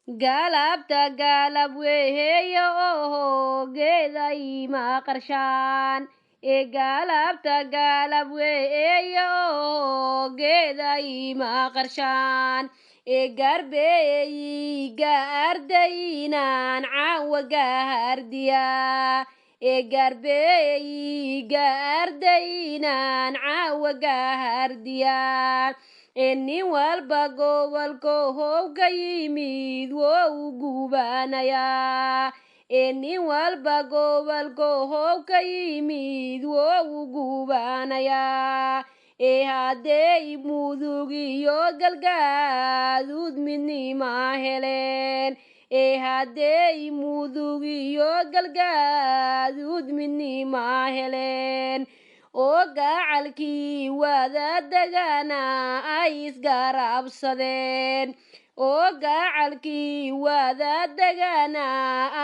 galabta galab weheyo geeday ma qarshaan galabta galab weheyo geeday ma qarshaan garbeeyi gaardaynan caawa gaardiya garbeeyi gaardaynan caawa gaardiya nin walba gobolka howga yimid wou gubanayaa nin walba gobolka howga yimid wou gubanayaa haddey mudug iyo galgaduud midnima heleen haddey mudug iyo galgaduud midnima heleen oo gacalkii wada degana ay isgarabsadeen oo gacalkii wada degana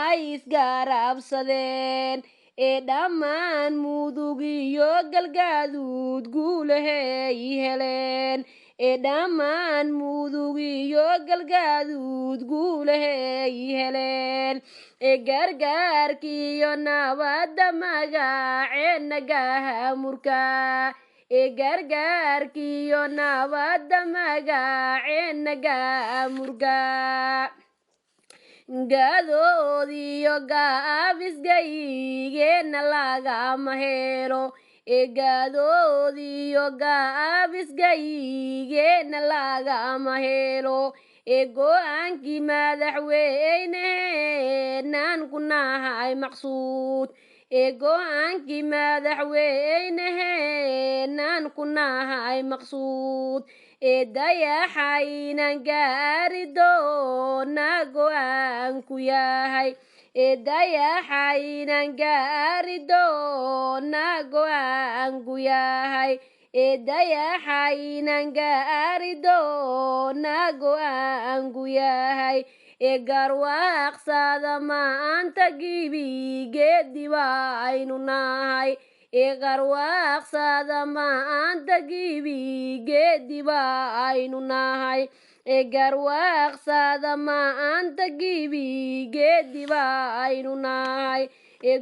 ay isgarabsadeen dhammaan mudug iyo galgaduud guulahay heleen dhammaan mudug iyo galgaduud guulahay heleen gargaarkiiyo nabadda magaceena gahamurka gargaarkiiyo nabadda magaceena gahamurka gadoodiyo gaabisgaygeena lagama helo gadoodiyo gaabisgaygeena lagama helo go-aankii madaxweyneheenaan ku nahay maqsuud go-aankii madaxweyneheenaan ku nahay maqsuud dayaxaynan gaari doona go-aanku yahay dayaxaynan gaari doona go-aanku yahay dayaxaynan gaari doona go-aanku yahay garwaaqsada maanta gibigeediba aynu nahay garwaaqsada maanta gibigeediba aynu nahay garwaaqsada maanta gibigeediba aynu nahay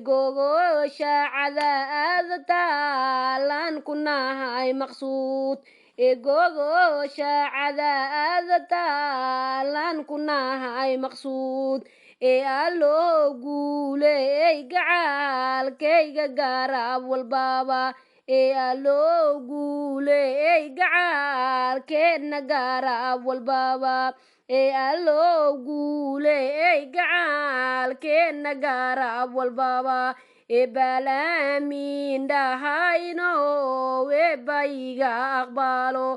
gogosha cadaada taalan ku nahay maqsuud gogosha cadaada taalan ku nahay maqsuud alloo guuley gacaalkayga garab walbaba alloo guuley gacaalkeedna garab walbaba alloo guuley gacaalkeedna garab walbaba balaamin dhahayno webayga aqbalo